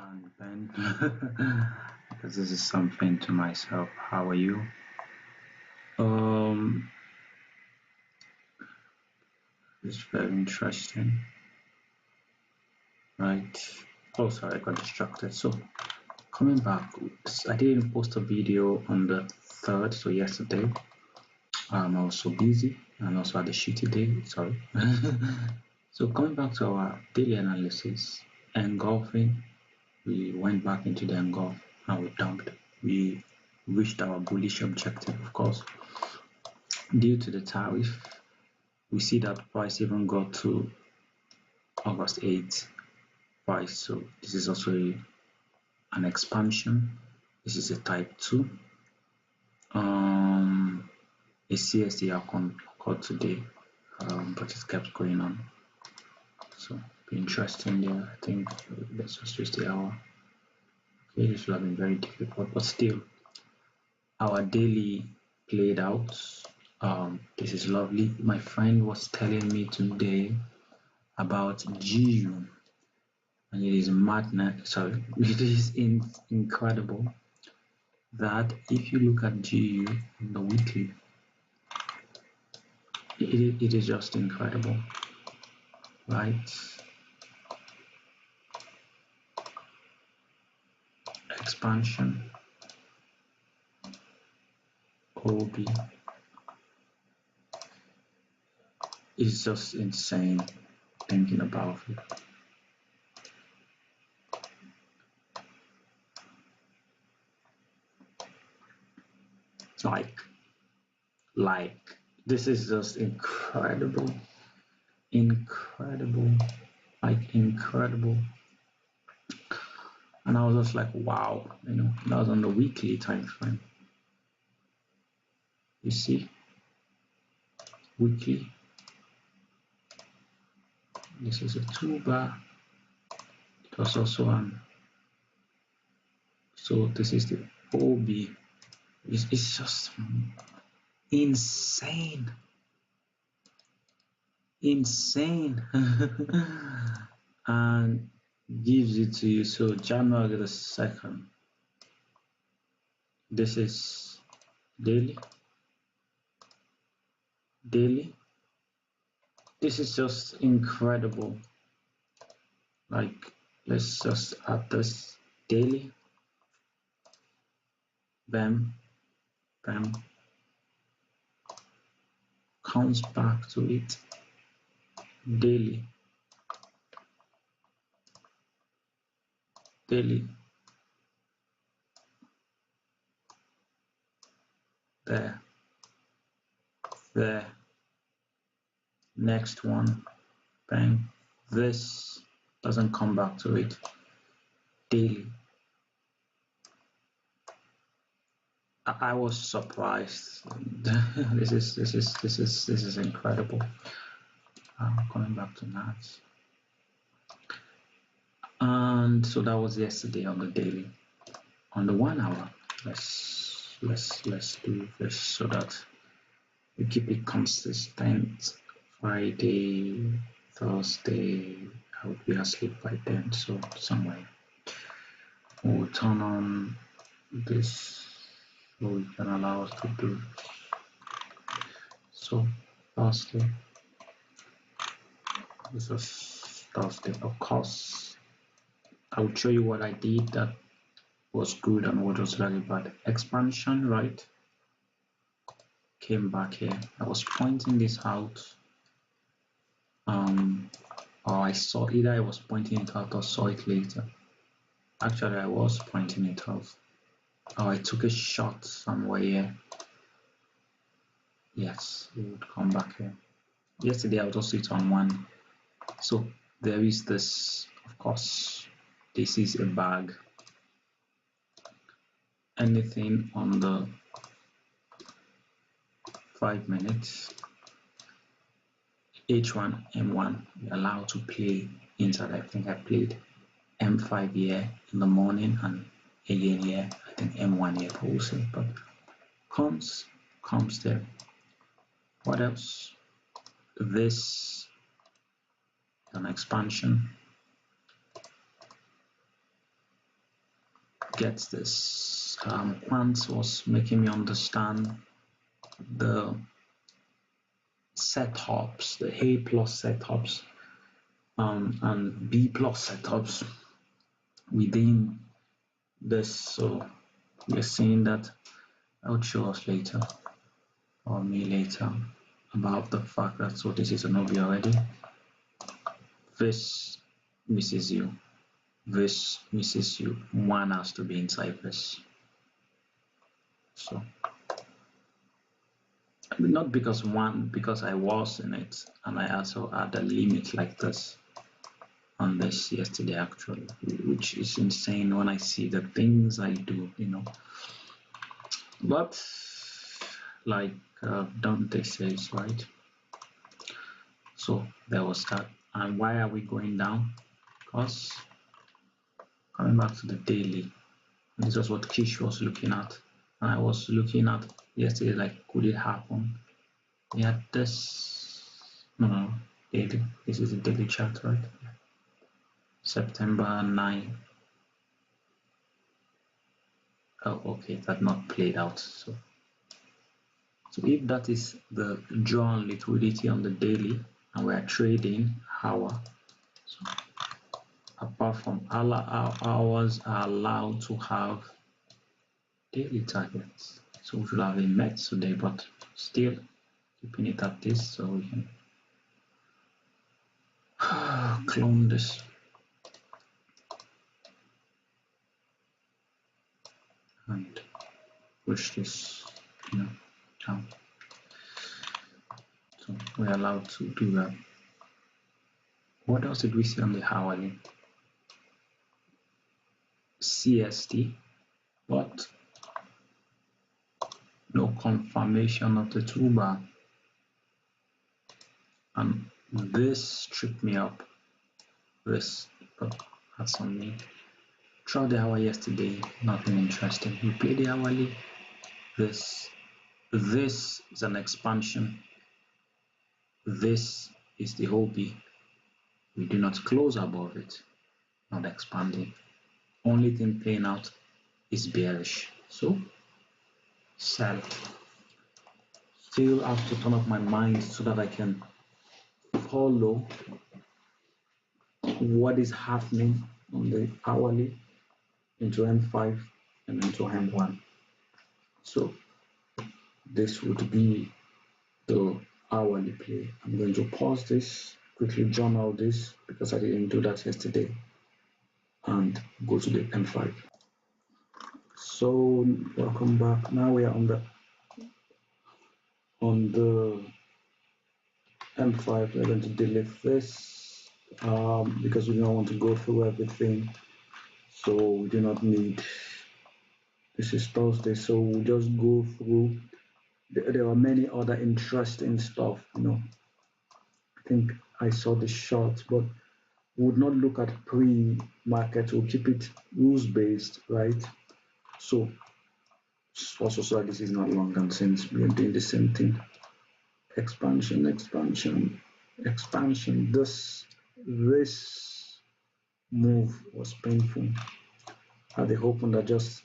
And then, because this is something to myself. How are you? Um, it's very interesting, right? Oh, sorry, I got distracted. So, coming back, I didn't post a video on the 3rd, so yesterday. I was so busy and also had a shitty day. Sorry. So, coming back to our daily analysis, engulfing, we went back into the engulf and we dumped. We reached our bullish objective, of course. Due to the tariff, we see that price even got to August 8th price. So this is also an expansion. This is a type 2. A CSD occurred today, but it kept going on. So be interesting there. I think let's just use the hour. Okay, this will have been very difficult, but still, our daily played out. This is lovely. My friend was telling me today about GU, and it is madness. Sorry, it is incredible that if you look at GU in the weekly, it is just incredible, right? Expansion, OB is just insane thinking about it. Like this is just incredible, like incredible. And I was just like, wow, that was on the weekly time frame. You see, weekly. This is a 2-bar. It was also on. So this is the OB. It's just insane, and gives it to you. So January the 2nd. This is daily. This is just incredible. Like, let's just add this daily. Bam, bam. Counts back to it daily. There. Next one, bang. This doesn't come back to it daily. I was surprised. This is incredible. Coming back to that, and so that was yesterday on the daily. On the 1 hour, let's do this so that we keep it consistent. Friday, Thursday, I would be asleep by then, so somewhere we'll turn on this so we can allow us to do. So Thursday, this is Thursday. Of course, I will show you what I did that was good and what was very bad. Expansion, right? Came back here. I was pointing this out. Or I saw either I was pointing it out or saw it later. Actually, I was pointing it out. Oh, I took a shot somewhere here. Yes, it would come back here. Yesterday, I was also it on 1. So there is this, of course, this is a bag. Anything on the 5 minutes, H1, M1, you're allowed to play inside. I think I played M5 here in the morning and again here, I think M1 here also, but comes there. What else? This an expansion. get this. Quantz was making me understand the setups, the A plus setups, and B plus setups within this. So we're seeing that. I'll show us later, or me later, about the fact that so this is an OB already. This misses you. This misses you. One has to be inside this. So not because I was in it, and I also had a limit like this on this yesterday actually, which is insane when I see the things I do, But like Dante says, right? So there was that. And why are we going down? Because coming back to the daily, this was what Kish was looking at. And I was looking at yesterday, like, could it happen? We had this, no, daily. This is the daily chart, right? September 9. Oh, okay, that not played out. So if that is the drawn liquidity on the daily, and we are trading hour, so apart from hours are allowed to have daily targets, so we should have been met today, but still keeping it at this, so we can clone this and push this down. So we're allowed to do that. What else did we see on the hourly? CST, but no confirmation of the two-bar, and this tripped me up. This, but that's on me. Throughout the hour yesterday, nothing interesting. We played the hourly. This is an expansion. This is the OB. We do not close above it, not expanding. Only thing playing out is bearish. So sell. Still have to turn off my mind so that I can follow what is happening on the hourly into M5 and into M1. So this would be the hourly play. I'm going to pause this, quickly journal this because I didn't do that yesterday, and go to the M5. So welcome back. Now we are on the M5. We're going to delete this because we don't want to go through everything. So we do not need. This is Thursday, so we'll just go through. There are many other interesting stuff, I think I saw the short, but we would not look at pre-market. We'll keep it rules-based, right? So also, so this is not long, and since we're doing the same thing, expansion. This move was painful. At the open that just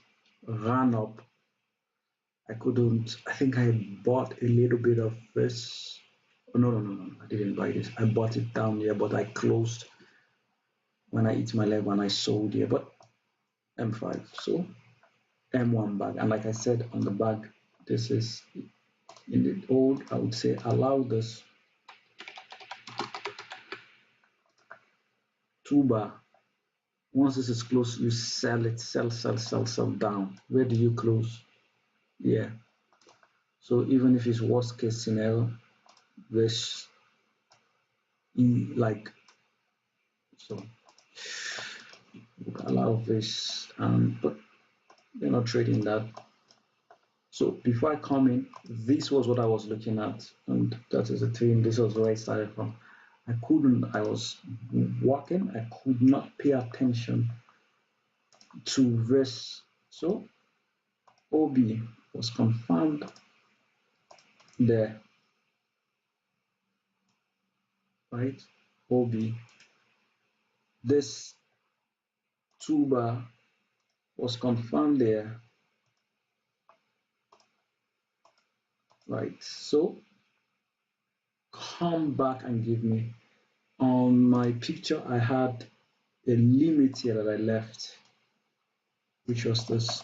ran up, I think I bought a little bit of this. Oh, no, I didn't buy this. I bought it down here, but I closed when I hit my leg when I sold here. But M5, so M1 bag. And like I said on the bag, this is in the old, I would say allow this 2-bar. Once this is closed, you sell it, sell down. Where do you close? Yeah. So even if it's worst case scenario, this so allow this, but they're not trading that. So before I come in, this was what I was looking at, and that is the thing. This was where I started from. I was walking, I could not pay attention to this. So OB was confirmed there, right? OB, this 2-bar was confirmed there, right? So come back and give me. On my picture, I had a limit here that I left, which was this.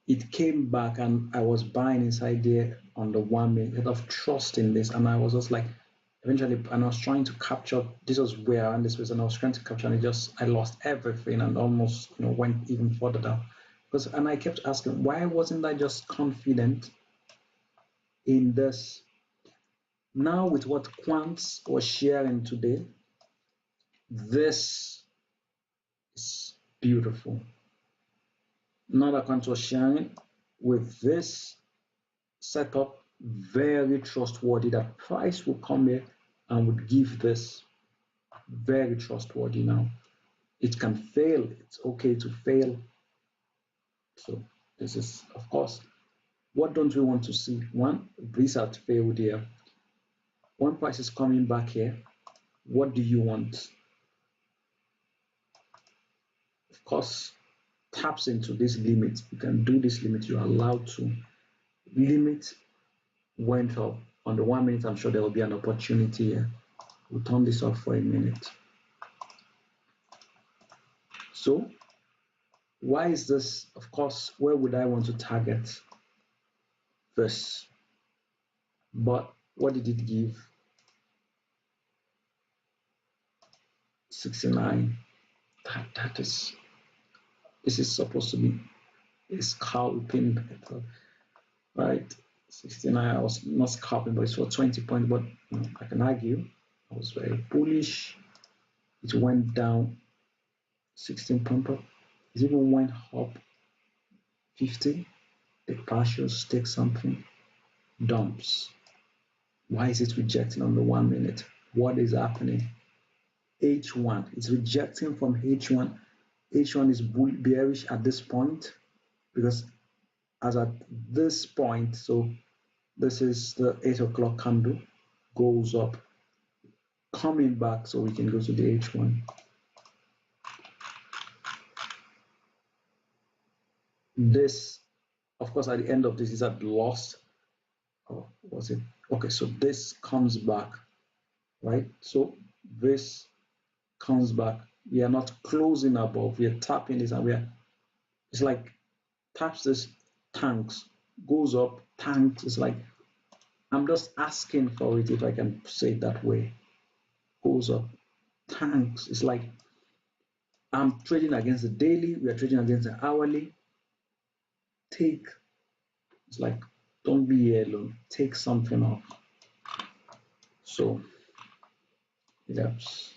It came back and I was buying inside there on the 1 minute of trust in this, and I was just like, eventually, and I was trying to capture. This was where and this was, and I was trying to capture, and I lost everything and almost went even further down. Because and I kept asking, why wasn't I just confident in this? Now with what Quantz was sharing today, this is beautiful. Now that Quantz was sharing with this setup, very trustworthy. That price will come here and would give this, very trustworthy. Now it can fail, it's okay to fail. So this is, of course, what don't we want to see? One, this had failed here. One price is coming back here. What do you want? Of course, taps into this limit. You can do this limit, you're allowed to. Limit went up on the 1 minute. I'm sure there will be an opportunity here. We'll turn this off for a minute. So why is this? Of course, where would I want to target this? But what did it give? 69. That is, this is supposed to be a scalping method, right? 69. I was not scalping, but it's for 20 points. But I can argue I was very bullish. It went down 16 point. It even went up 50. The partials take something, dumps. Why is it rejecting on the 1 minute? What is happening? H1, it's rejecting from H1. H1 is bearish at this point because as at this point, so this is the 8 o'clock candle, goes up, coming back, so we can go to the H1. This, of course, at the end of this is at lost. Oh, was it? Okay, so this comes back, right? So this comes back. We are not closing above, we are tapping this, and it's like taps this, tanks, goes up, tanks. It's like I'm just asking for it, if I can say it that way. Goes up, tanks. It's like I'm trading against the daily, we are trading against the hourly. Take, it's like, don't be here alone, take something off. So yes,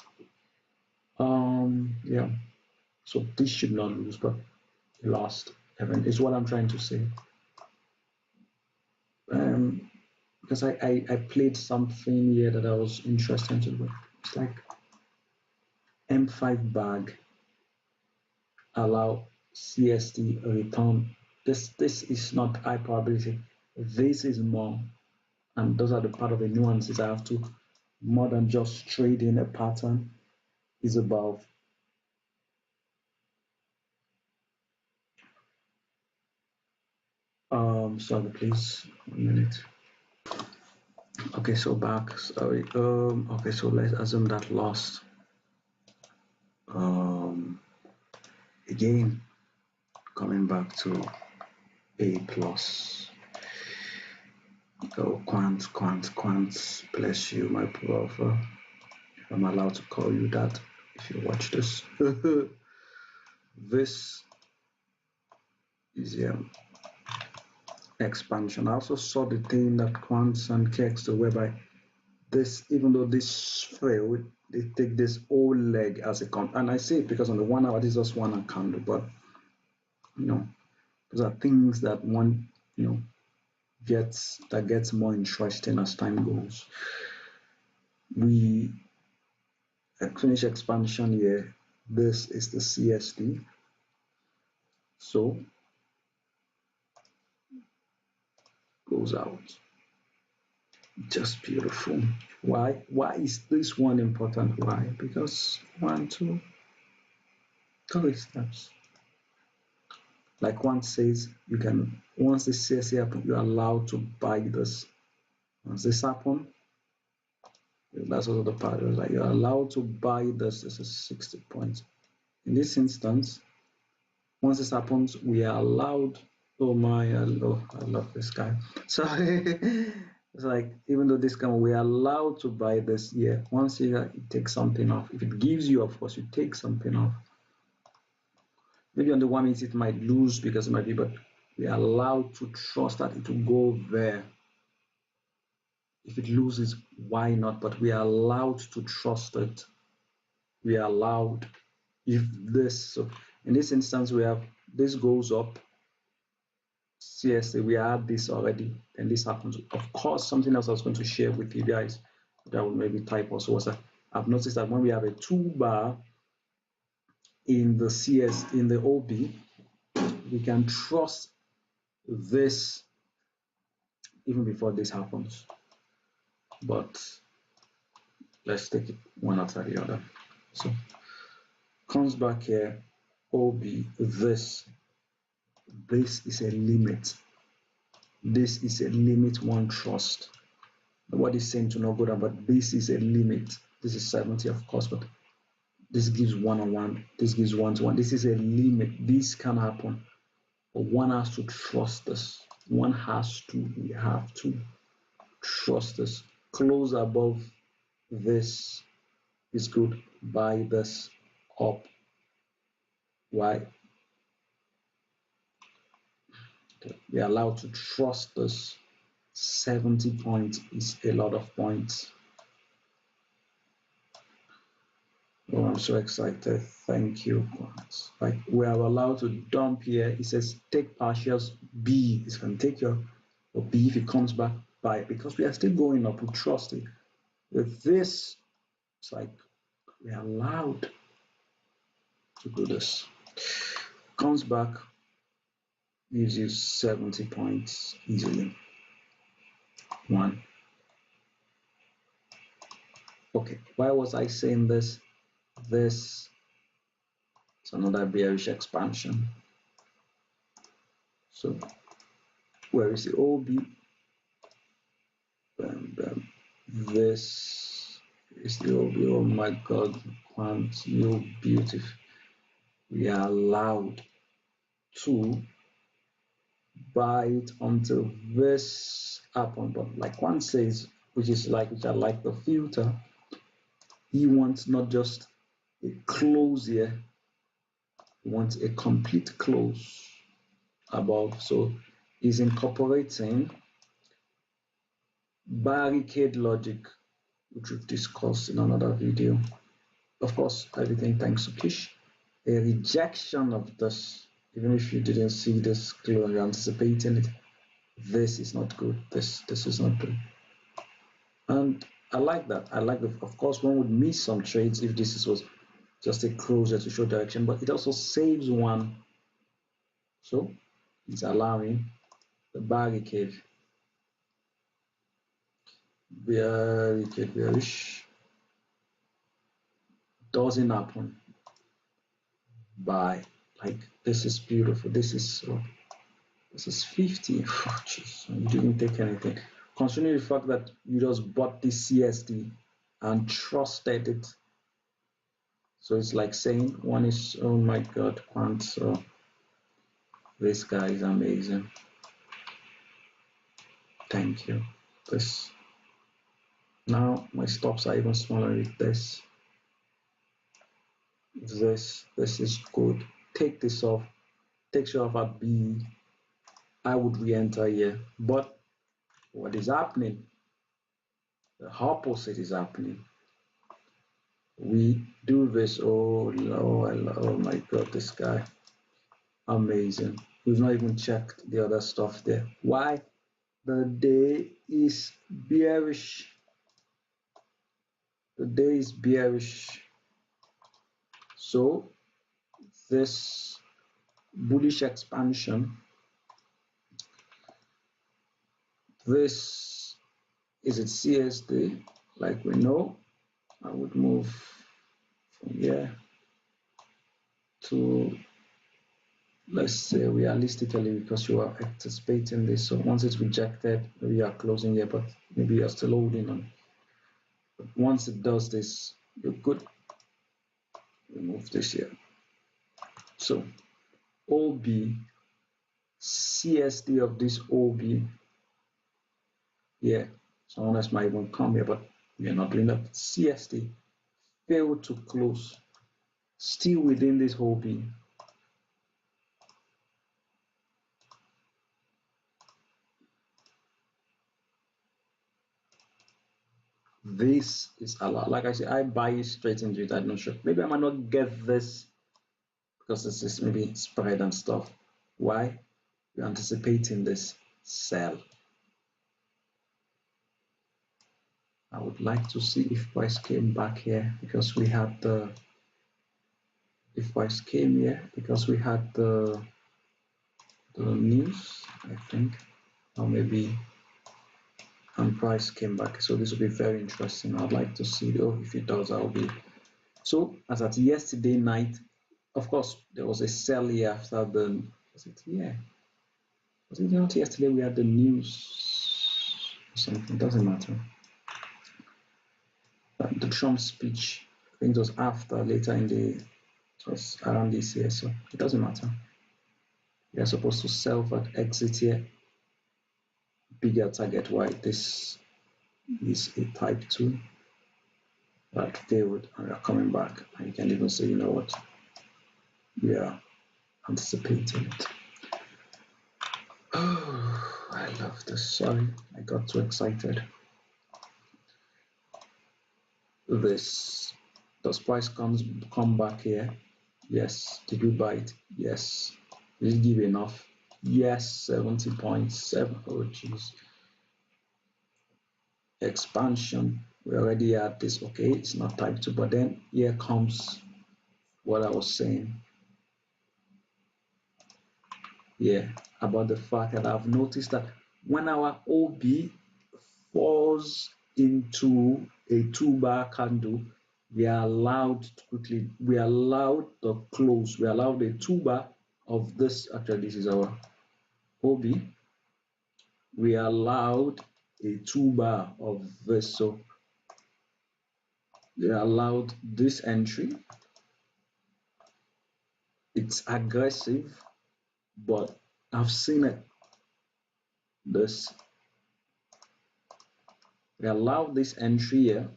yeah, so this should not lose, but lost event is what I'm trying to say. Because I played something here that I was interested in. It's like M5 bag, allow CST return. This is not high probability. This is more, and those are the part of the nuances I have to, more than just trading a pattern, is about sorry please, 1 minute. Okay, so back, sorry. Okay, so let's assume that lost. Again, coming back to A plus. Oh, Quantz, bless you, my brother. If I'm allowed to call you that, if you watch this. This is expansion. I also saw the thing that Quantz and Kex do, whereby this, even though this failed, they take this whole leg as a count. And I say it because on the 1 hour, this is just one candle, but those are things that one, gets more interesting as time goes. We finish expansion here. This is the CSD. So goes out. Just beautiful. Why is this one important? Why? Because 1, 2, 3 steps. Like Quantz says, you can, once this CSA happens, you're allowed to buy this. Once this happens, that's also the part. Like you're allowed to buy this. This is 60 points. In this instance, once this happens, we are allowed. Oh my, I love this guy. So it's like, even though this guy, we are allowed to buy this here. Once you take something off, if it gives you, of course, you take something off. Maybe on the 1 minute it might lose because it might be, but we are allowed to trust that it will go there. If it loses, why not? But we are allowed to trust it. We are allowed. If this, so in this instance, we have this goes up. Seriously, we had this already, and this happens. Of course, something else I was going to share with you guys that would maybe type also was that I've noticed that when we have a 2-bar in the CS in the OB, we can trust this even before this happens. But let's take it one after the other. So comes back here, OB, this is a limit. This is a limit one trust. Nobody's saying to not go down, but this is a limit. This is 70, of course, but this gives 1-on-1. This gives 1-to-1. This is a limit. This can happen. But one has to trust this. One has to, we have to trust this. Close above this is good. Buy this up. Why? Okay. We are allowed to trust this. 70 points is a lot of points. Oh, I'm so excited. Thank you. Like we are allowed to dump here. It says take partials B. It's going to take your B if it comes back by, because we are still going up. We trust it. With this, it's like we are allowed to do this. Comes back, gives you 70 points easily. 1. Okay, why was I saying this? This is another bearish expansion. So where is the OB? This is the OB. Oh my God, Quantz, you beautiful. We are allowed to buy it until this happens. But like one says, which I like the filter, he wants not just a close here, he wants a complete close above. So he's incorporating barricade logic, which we've discussed in another video. Of course, everything thanks to Kish. A rejection of this, even if you didn't see this clearly, you're anticipating it. This is not good. This is not good. And I like that. I like that. Of course, one would miss some trades if this was just a closer to show direction, but it also saves one. So it's allowing the barricade. Barricade bearish. Doesn't happen. Buy. Like this is beautiful. This is 50. Oh, jeez, you didn't take anything. Considering the fact that you just bought this CSD and trusted it. So it's like saying one is, oh my God, Quantz, so this guy is amazing. Thank you. This. Now my stops are even smaller with this. This is good. Take this off. Takes you off at B. I would re-enter here. But what is happening? The opposite is happening. We do this. Oh my God, this guy. Amazing. We've not even checked the other stuff there. Why? The day is bearish. The day is bearish. So this bullish expansion, this is its CSD, like we know. I would move from here to let's say realistically, because you are anticipating this, so once it's rejected, maybe you are closing here, but maybe you are still holding on. But once it does this, you could remove this here. So OB, CSD of this OB, yeah, someone else might even come here, but we are not doing that. CSD failed to close, still within this OB. This is a lot. Like I said, I buy straight into it. I'm not sure. Maybe I might not get this because this is maybe spread and stuff. Why? You're anticipating this sell. I would like to see if price came back here because we had the, if price came here because we had the news, I think, or maybe, and price came back. So this will be very interesting. I'd like to see, oh, if it does, I'll be. So as at yesterday night, of course, there was a sell here after the, was it here? Was it not yesterday we had the news or something? It doesn't matter. The Trump speech, I think it was after, later in the, it was around this year, so it doesn't matter. We are supposed to sell that exit here, bigger target. Why? This is a type 2 that failed and we are coming back, and you can even say, you know what, we are anticipating it. Oh, I love this. Sorry, I got too excited. This, does price come back here? Yes. Did we buy it? Yes. Did it give enough? Yes. 70.7. Oh jeez. Expansion, we already had this. Okay, it's not type 2, but then here comes what I was saying, yeah, about the fact that I've noticed that when our OB falls into a 2-bar candle, we are allowed to quickly, we are allowed the close, we are allowed a 2-bar of this. Actually, this is our OB. We are allowed a 2-bar of this. So we are allowed this entry. It's aggressive, but I've seen it. This, we allow this entry here,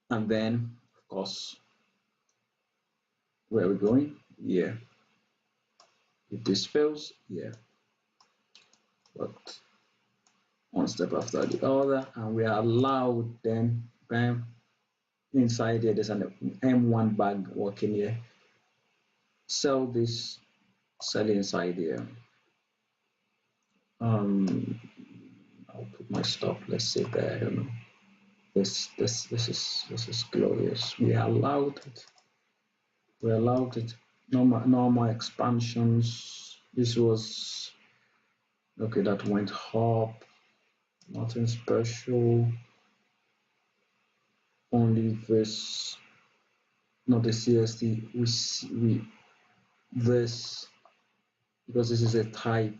and then of course, where are we going? Yeah. If this fails, yeah. But one step after the other, and we are allowed then, bam, inside here there's an M1 bag working here. Sell this, sell inside here. I'll put my stop, let's say there, I don't know. This is glorious. We are allowed it. We allowed it. Normal expansions. This was okay, that went up, nothing special, only this, not the CSD, we this, because this is a type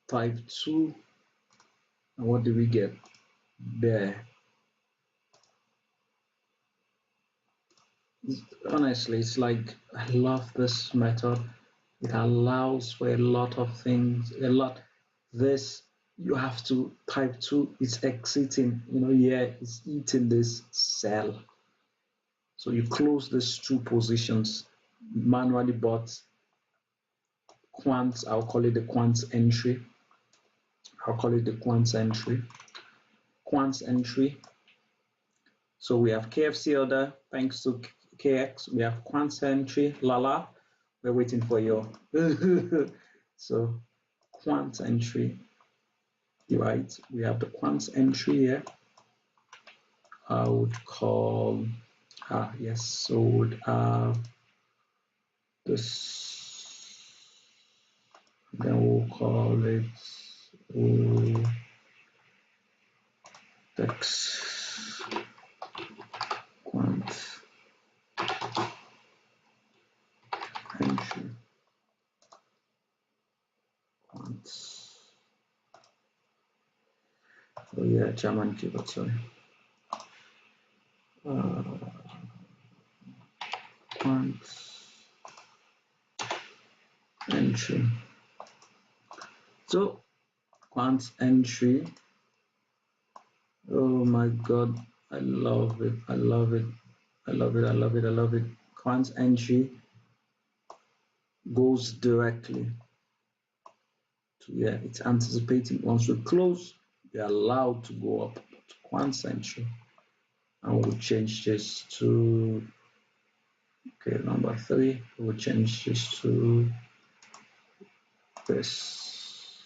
2, and what do we get there? Honestly, it's like, I love this method. It allows for a lot of things, a lot. This, you have to type 2, it's exiting, you know, yeah, it's eating this cell. So you close these 2 positions manually, but Quantz, I'll call it the Quantz entry. I'll call it the Quantz entry. Quantz entry. So we have KFC order, thanks to KX. We have Quantz entry, Lala. We're waiting for your. So Quantz entry, right? We have the Quantz entry here. I would call, yes, so would have this, then we'll call it text Quantz. Yeah, German keyboard, sorry. Quantz entry. So Quantz entry. Oh my god, I love it. I love it. I love it. I love it. I love it. Quantz entry goes directly to, yeah, it's anticipating. Once we close, we're allowed to go up to Quantz entry. And we'll change this to, okay, number 3. We'll change this to this.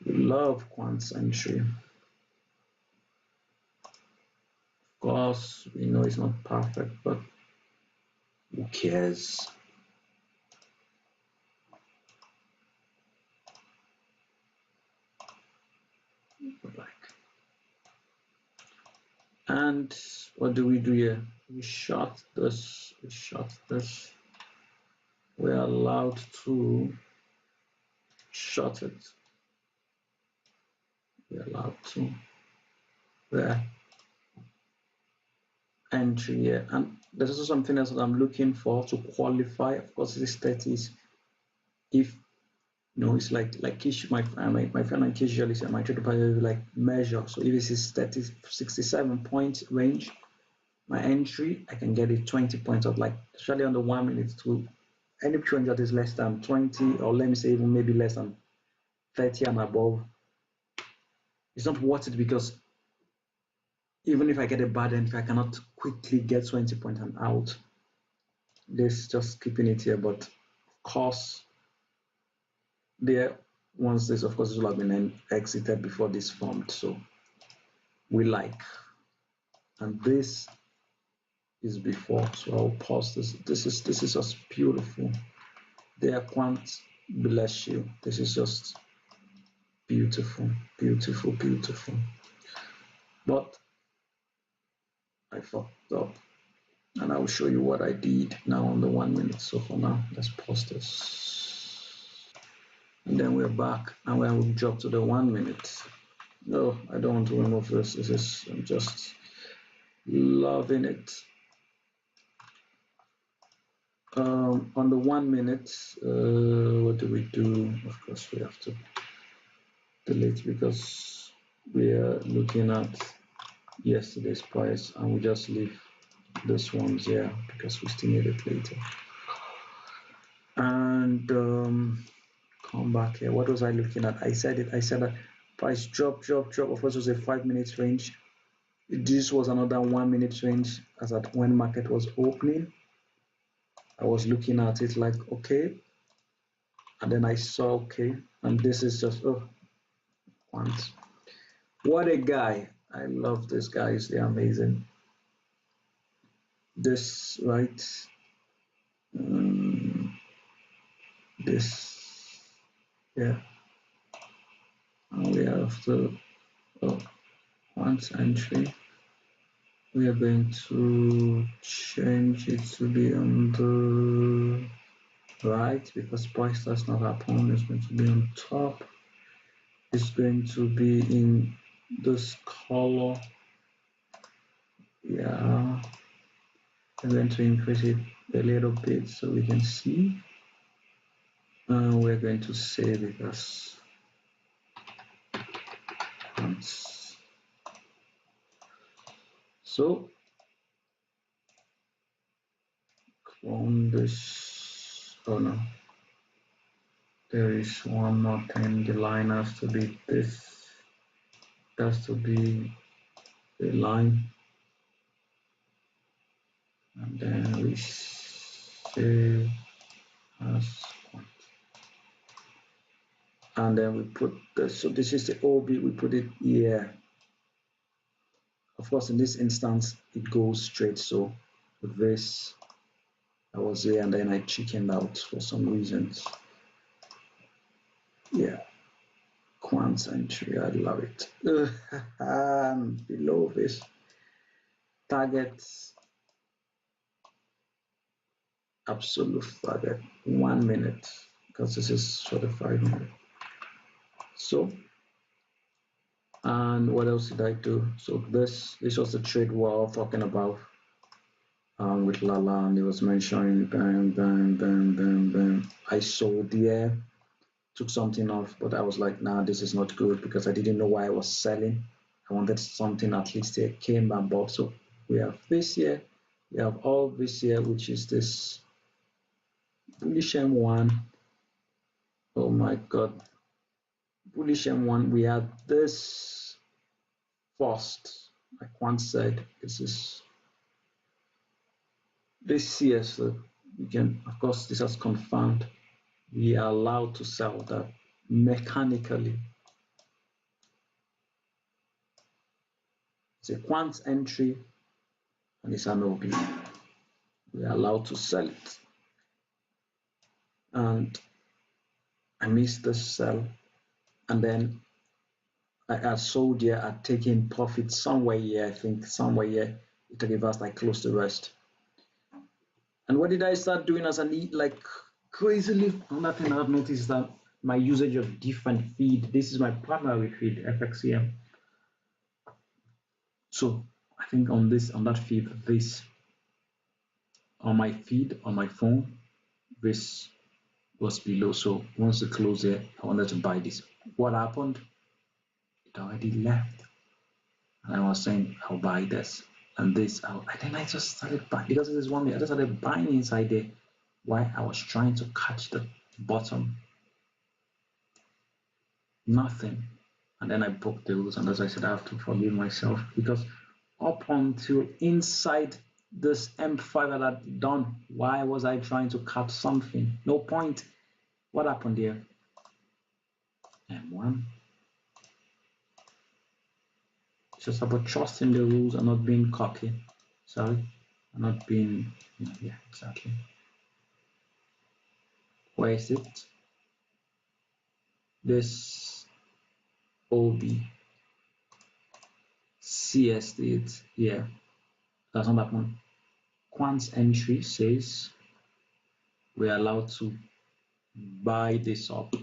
We love Quantz entry. Of course, we know it's not perfect, but who cares? And what do we do here? We short this, we short this. We're allowed to short it. We're allowed to. There. Entry here. And there's also something else that I'm looking for to qualify. Of course, this 30 is if, you know, it's like my friend and Kish usually say my trade like measure. So if this is 30, 67 point range, my entry, I can get it 20 points of, like, especially on the 1 minute, to any range that is less than 20, or let me say even maybe less than 30 and above. It's not worth it, because even if I get a bad entry, I cannot quickly get 20 points and out. This just keeping it here, but of course, there, once this, of course, this will have been exited before this formed. So we like, and this is before. So I'll pause this. This is just beautiful. There, Quantz, bless you. This is just beautiful, beautiful, beautiful. But I fucked up, and I will show you what I did now on the 1 minute. So for now, let's pause this, and then we're back, and when we drop to the 1 minute. No, I don't want to remove this. This is, I'm just loving it. On the 1 minute, what do we do? Of course, we have to delete, because we are looking at yesterday's price, and we just leave this one here because we still need it later. And come back here. What was I looking at? I said it. I said that price drop. Of course, it was a 5 minute range. This was another 1 minute range, as at when market was opening. I was looking at it like, okay, and then I saw, okay, and this is just, oh, Quantz. What a guy. I love this guy. They're amazing. This, right? This, yeah. And we have to, oh, Quantz entry. We are going to change it to be on the right, because price does not happen. It's going to be on top. It's going to be in this color. Yeah, I'm going to increase it a little bit so we can see. We're going to save it as Quantz. So clone this. Oh no, there is one more thing. The line has to be this. It has to be the line, and then we save as Quantz. And then we put this. So this is the OB. We put it here. Of course, in this instance, it goes straight. So with this, I was here, and then I chickened out for some reasons. Yeah, Quantz entry, I love it. And below this, targets absolute target 1 minute, because this is 45 minutes. So, and what else did I do? So this was the trade war talking about with Lala, and he was mentioning bam. I sold there, took something off, but I was like, nah, this is not good, because I didn't know why I was selling. I wanted something at least here, came and bought. So we have this here, we have all this here, which is this bullish M1. Oh my god, bullish M1. We had this first, like Quantz said, this here. So we can, of course, this has confirmed we are allowed to sell that mechanically. It's a Quantz entry and it's an OB. We are allowed to sell it. And I missed the sell, and then I sold here at taking profit somewhere here. I think somewhere here it reversed. I closed the rest. And what did I start doing as an like crazily? Another thing I've noticed is that my usage of different feed. This is my primary feed, FXCM. So I think on that feed, this on my feed on my phone, this was below. So once it closed here, I wanted to buy this. What happened? It already left, and I was saying I'll buy this and this out, and then I just started buying, because it is one day I just started buying inside there while I was trying to catch the bottom. Nothing. And then I broke the rules, and as I said, I have to forgive myself, because up until inside this M5 that I'd done, why was I trying to catch something? No point. What happened here? M1. It's just about trusting the rules and not being cocky. Sorry, and not being, yeah, exactly. Where is it? This OB CSD, it's here. That's not that one. Quantz entry says we're allowed to buy this up.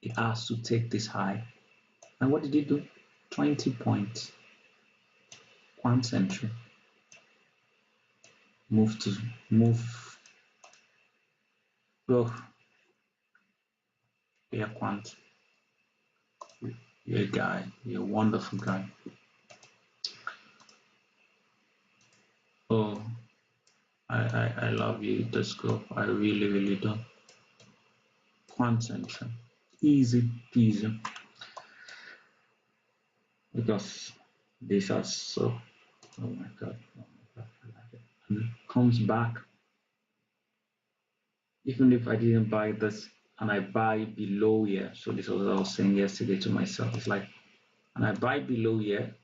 It has to take this high. And what did it do? 20 points. Quantz entry. Move. Oh, yeah, Quantz. You're a guy. You're a wonderful guy. Oh, I love you, this girl. I really do. Quantz entry. Easy peasy. Because these are so, oh my god, I like it. And it comes back. Even if I didn't buy this and I buy below here, so this was what I was saying yesterday to myself. It's like, and I buy below here,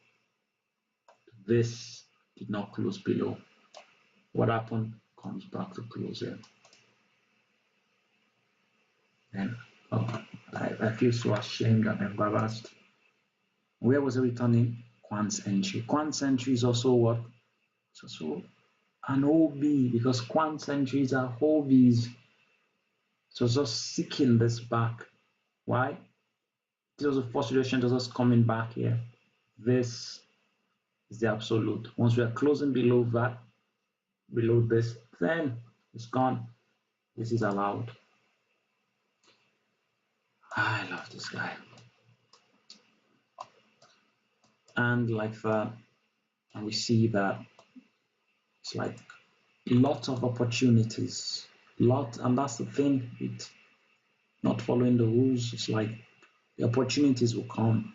this did not close below. What happened? Comes back to close here. And oh, I feel so ashamed and embarrassed. Where was it returning? Quantz entry. Quantz entry is also what? It's also an OB, because Quantz entries are hobbies. So just seeking this back. Why? This was the first situation, just coming back here. This is the absolute. Once we are closing below that, below this, then it's gone. This is allowed. I love this guy. And like that, and we see that it's like lots of opportunities. And that's the thing with not following the rules. It's like the opportunities will come.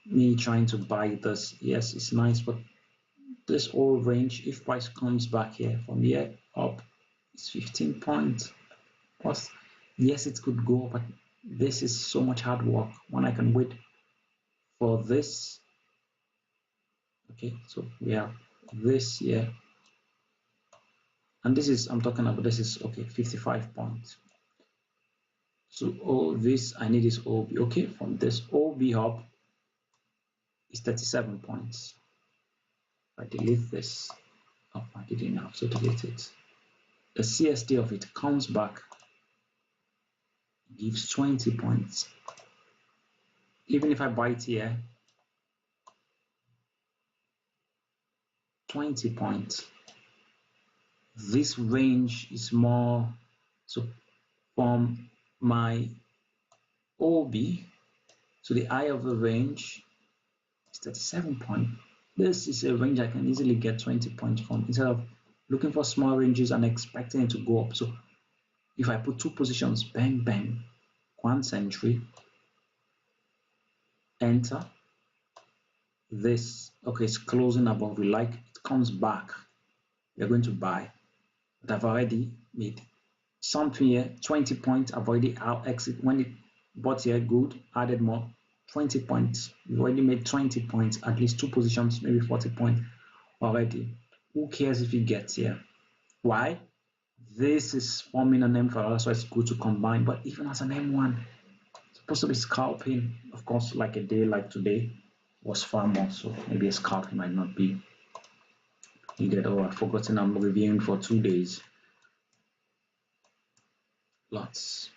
Me trying to buy this, yes, it's nice, but this whole range, if price comes back here from here up, it's 15 points. Plus, yes, it could go, but this is so much hard work when I can wait for this. Okay, so we have this here, and this is, I'm talking about, this is okay, 55 points. So all this, I need this OB. Okay, from this OB up is 37 points. I delete this. Oh, I didn't have to delete it. The CST of it comes back, gives 20 points. Even if I buy it here, 20 points. This range is more, so from my OB to the eye of the range is 37 points. This is a range I can easily get 20 points from instead of looking for small ranges and expecting it to go up. So if I put two positions, bang, bang, Quantz entry, enter, this, okay, it's closing above, we like, it comes back, we're going to buy. But I've already made something here, 20 points, I've already out exit. When it bought here, good, added more, 20 points. We've already made 20 points, at least two positions, maybe 40 points already. Who cares if it gets here? Why? This is forming an M for us, so it's good to combine. But even as an M1, it's supposed to be scalping. Of course, like a day like today was far more, so maybe a scalping might not be needed. Oh, I've forgotten I'm reviewing for 2 days. Lots.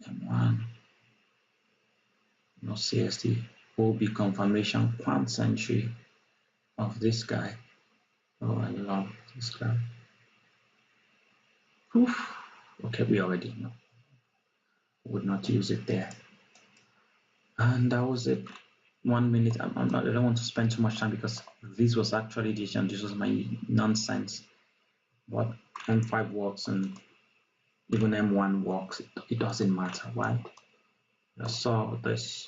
M1. No CST. OB confirmation. Quantz entry of this guy. Oh, I love this guy. Oof. Okay, we already know. Would not use it there. And that was it. 1 minute. I don't want to spend too much time because this was actually this was my nonsense. But M5 works and even M1 works. It doesn't matter. Why? I saw this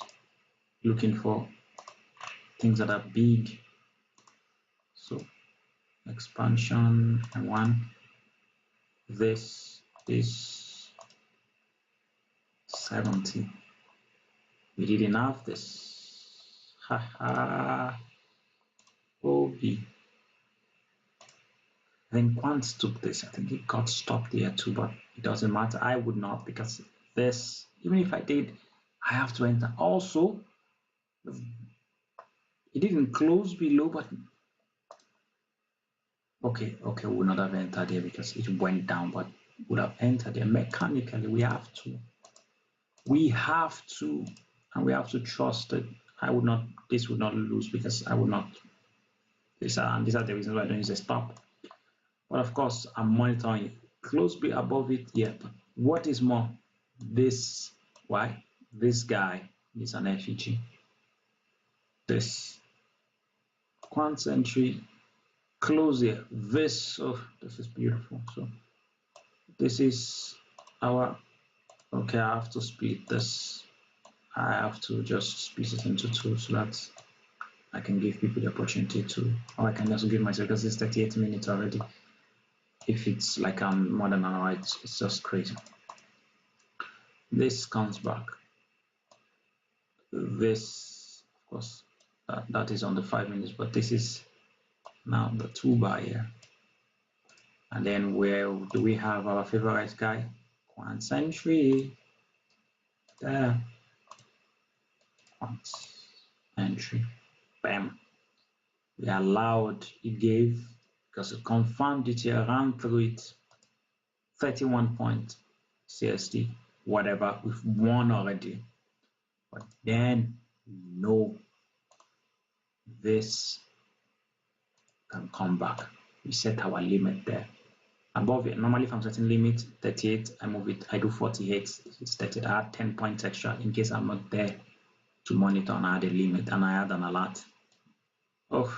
looking for things that are big. So expansion M1. This is 70. We didn't have this. Haha. OB. Then Quantz took this. I think it got stopped there too, but it doesn't matter. I would not, because this, even if I did, I have to enter. Also, it didn't close below, but okay, we would not have entered there because it went down, but would have entered there. Mechanically, we have to, and we have to trust that this would not lose, because I would not. These are the reasons why I don't use a stop. But of course, I'm monitoring closely above it here. But what is more, this, why? This guy is an FEG. This Quantz entry, close here. This is beautiful. So this is our, okay, I have to split this. I have to just split it into two so that I can give people the opportunity to, or I can also give myself, because it's 38 minutes already. If it's like more than an hour, it's just crazy. This comes back. This, of course, that is on the 5 minutes, but this is now the 2 bar here. And then where do we have our favorite guy? Quantz entry. There. Quantz entry. Bam. We allowed, it gave, because it confirmed it here, ran through it. 31 point CST, whatever, we've won already. But then no, this can come back. We set our limit there. Above it, normally if I'm setting limit 38, I move it, I do 48, it's 30. I add 10 points extra in case I'm not there to monitor, and I add a limit and I add an alert. Oh,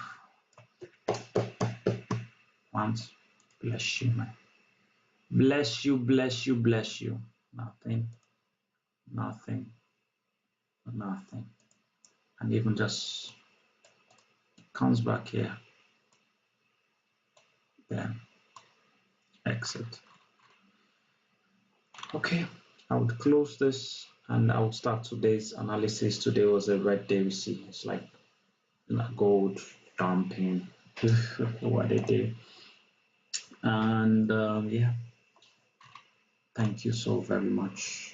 once, bless you, man. Bless you, bless you, bless you. Nothing. And even just comes back here. Then exit. Okay, I would close this and I would start today's analysis. Today was a red day. We see it's like gold dumping. What they do. And yeah, thank you so very much.